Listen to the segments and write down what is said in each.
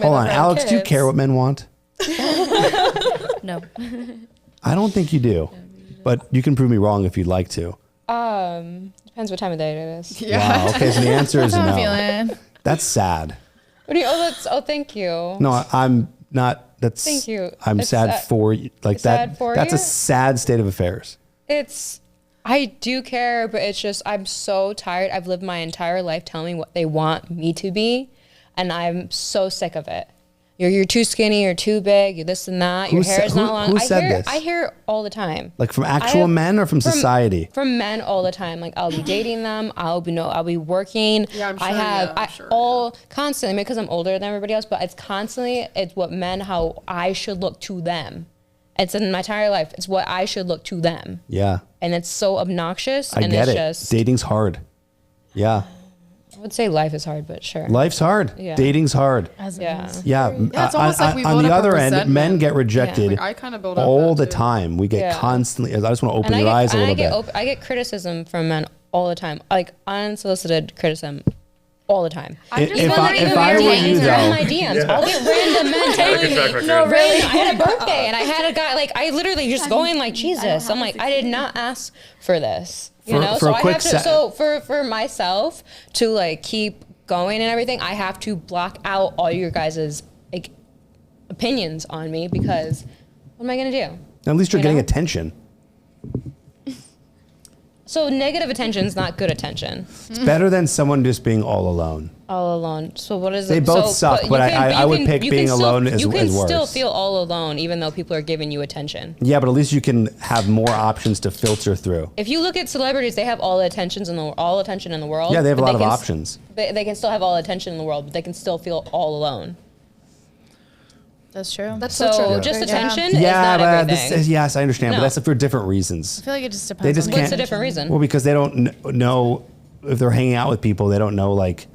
Hold on, Alex, do you care what men want? No. I don't think you do, but you can prove me wrong if you'd like to. Depends what time of day it is. Yeah. Wow. Okay, so the answer is no. Feeling. That's sad. What do you? Thank you. No, I'm not. That's. Thank you. I'm sad for you. Like that. Sad for that's you? a sad state of affairs. I do care, but it's just, I'm so tired. I've lived my entire life telling me what they want me to be, and I'm so sick of it. You're too skinny, you're too big, you're this and that, your hair is not long. Who said this? I hear it all the time. Like from actual men or from society? From men all the time. Like I'll be dating them, I'll be working. Yeah, I'm sure. Constantly, because I'm older than everybody else, but it's what men, how I should look to them. It's in my entire life. It's what I should look to them. Yeah. And it's so obnoxious. I get it. Dating's hard. Yeah. I would say life is hard, but sure. Life's hard. Yeah. Dating's hard. Yeah. Yeah. It's almost like we on build the up other a end, resentment. men get rejected Like, I kind of build up all that the too. time. We get constantly. I just want to open your eyes a little bit. I get criticism from men all the time, like unsolicited criticism. All the time. If I were you, though, my DMs, I'll get random men telling me. No, really, I had a birthday and I had a guy like I literally just going like Jesus. I'm like I did not ask for this, you know. So I have to. So for myself to like keep going and everything, I have to block out all your guys' like opinions on me because what am I gonna do? At least you're getting attention. So negative attention is not good attention. It's better than someone just being all alone. All alone. So what is it? They both suck, but I would pick being alone as worse. You can still feel all alone even though people are giving you attention. Yeah, but at least you can have more options to filter through. If you look at celebrities, they have all the attention in the world. Yeah, they have a lot of options. They can still have all the attention in the world, but they can still feel all alone. That's true. That's so true. Just attention is not everything. Yes, I understand, but that's for different reasons. I feel like it just depends. What's the different reason? Well, because they don't know if they're hanging out with people, they don't know like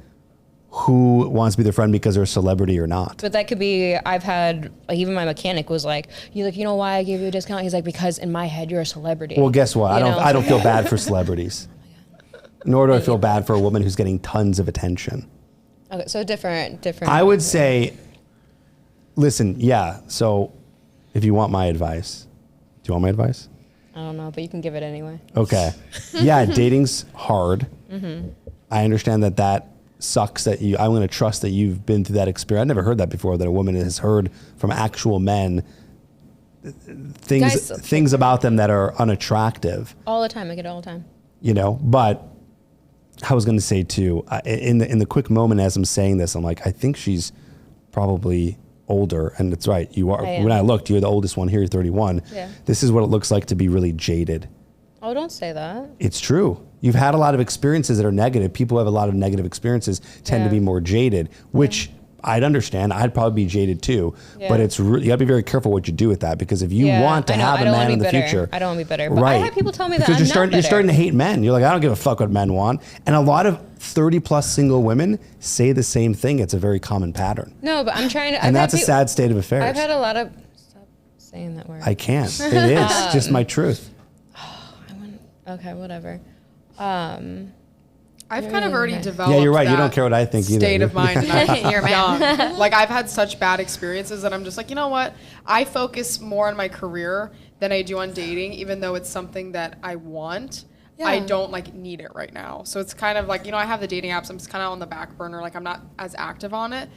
who wants to be their friend because they're a celebrity or not. But that could be. I've had like even my mechanic was like, "You know why I gave you a discount?" He's like, "Because in my head you're a celebrity." Well, guess what? I don't feel bad for celebrities. Nor do I feel bad for a woman who's getting tons of attention. Okay, so different. I would say. Listen, yeah, so if you want my advice, do you want my advice? I don't know, but you can give it anyway. Okay. Yeah, dating's hard. Mm-hmm. I understand that sucks I'm going to trust that you've been through that experience. I've never heard that before, that a woman has heard from actual men things about them that are unattractive. All the time, I get it all the time. You know, but I was going to say too, in the quick moment as I'm saying this, I'm like, I think she's probably older, and it's right. You are. When I looked, you're the oldest one here. You're 31. Yeah. This is what it looks like to be really jaded. Oh, don't say that. It's true. You've had a lot of experiences that are negative. People who have a lot of negative experiences tend to be more jaded, which I'd understand. I'd probably be jaded too. Yeah. But it's you got to be very careful what you do with that, because if you want to have a man in the future, I don't want to be bitter. But I have people tell me that because you're starting to hate men. You're like, I don't give a fuck what men want. And a lot of 30+ single women say the same thing. It's a very common pattern. No, but I'm trying to. And that's a sad state of affairs. I've had a lot of. Stop saying that word. I can't. It is just my truth. Okay, whatever. I've kind of already developed. Yeah, you're right. You don't care what I think either. State of mind. You're young. Like I've had such bad experiences that I'm just like, you know what? I focus more on my career than I do on dating, even though it's something that I want. Yeah. I don't like need it right now. So it's kind of like, I have the dating apps. I'm just kind of on the back burner. Like I'm not as active on it,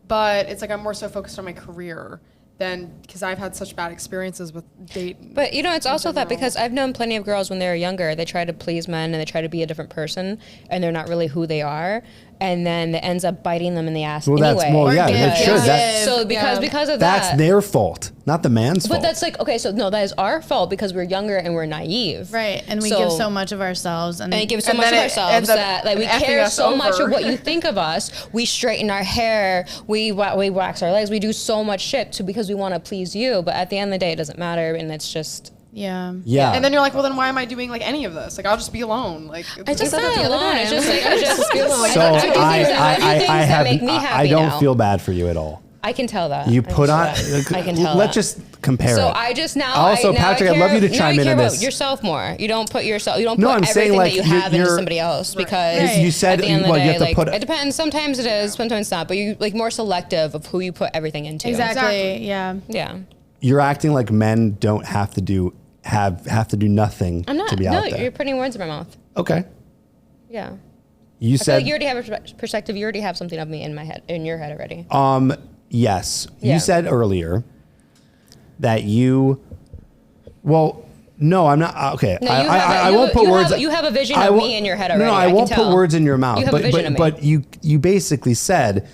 but it's like I'm more so focused on my career than, because I've had such bad experiences with dating. But it's also that because I've known plenty of girls when they were younger, they try to please men and they try to be a different person and they're not really who they are. And then it ends up biting them in the ass anyway. It should. So because of that. That's their fault, not the man's fault. But that's like, okay, so no, that is our fault because we're younger and we're naive. Right, and we give so much of ourselves. And give so much of ourselves that like we care so much of what you think of us. We straighten our hair, we wax our legs, we do so much shit because we want to please you. But at the end of the day, it doesn't matter, and it's just... Yeah. And then you're like, well, then why am I doing like any of this? Like, I'll just be alone. Like, I just not alone. It's just like I just be alone. So I don't feel bad for you at all. I can tell that. You put on. I can tell. Let's just compare. So it. I just now. Also, Patrick, I'd love you to chime in on this. About yourself more. You don't put yourself. You don't No, put I'm everything saying, like, that you have you're- into somebody else because Right. You said at the end of the well, day, you have to like, put. it depends. Sometimes it is. Sometimes it's not. But you like more selective of who you put everything into. Exactly. Yeah. Yeah. You're acting like men don't have to do nothing I'm not. to be No, out there. you're putting words in my mouth. Okay. Yeah. You I feel said like you already have a perspective. You already have something of me in my head, in your head already. yes. Yeah. You said earlier that you. Well, no, I'm not. Okay, No, I won't put words. You have a vision of me in your head already. No, I won't put words in your mouth. You have a vision of me. But you basically said.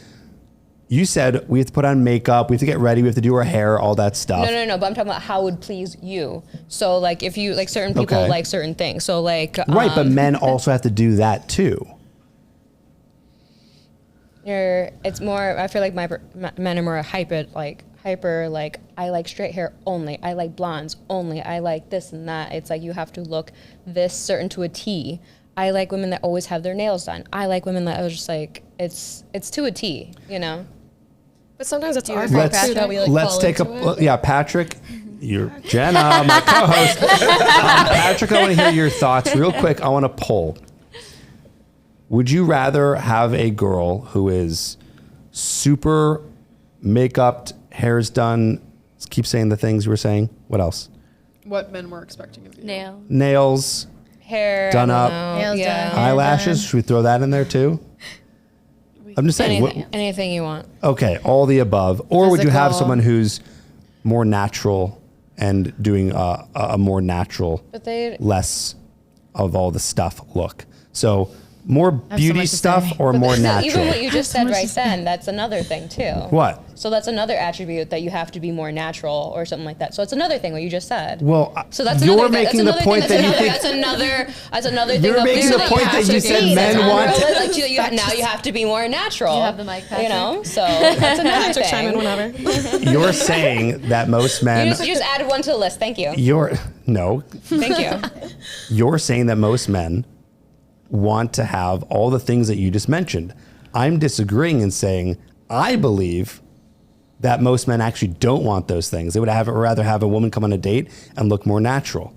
You said we have to put on makeup, we have to get ready, we have to do our hair, all that stuff. No. But I'm talking about how would please you. So like if you like certain people Okay. like certain things. So like Right, but men also have to do that too. It's more. I feel like men are more hyper. Like I like straight hair only. I like blondes only. I like this and that. It's like you have to look this certain to a T. I like women that always have their nails done. I like women that are just like it's to a T. You know. But sometimes it's our fault too that we like Let's fall take into it. yeah, Patrick. You're Jenna, my co-host. Patrick, I want to hear your thoughts real quick. I want to poll. Would you rather have a girl who is super make-upped, hair's done? Keep saying the things you were saying. What else? What men were expecting of you. Nail. Nails, Hair Done I don't up. know. Nails Yeah. done. eyelashes. Should we throw that in there too? I'm just saying. Anything you want. Okay, all the above. Or would you have Physical. someone who's more natural and doing a more natural, But they. less of all the stuff look? So more so beauty much to stuff say. or more No, natural? even what you just said right then, that's another thing too. What? So that's another attribute that you have to be more natural or something like that. So it's another thing what you just said. Well, So that's you're another, making that's the another point thing, that you think that's another thing. You're of making this the point that you said attribute men that's want- like now you have to be more natural. You have the mic, Patrick. You know, so that's another Patrick, chime in thing. whenever. you're saying that most men. You just added one to the list. Thank you. No, Thank you. you're saying that most men want to have all the things that you just mentioned. I'm disagreeing and saying I believe that most men actually don't want those things. They would rather have a woman come on a date and look more natural.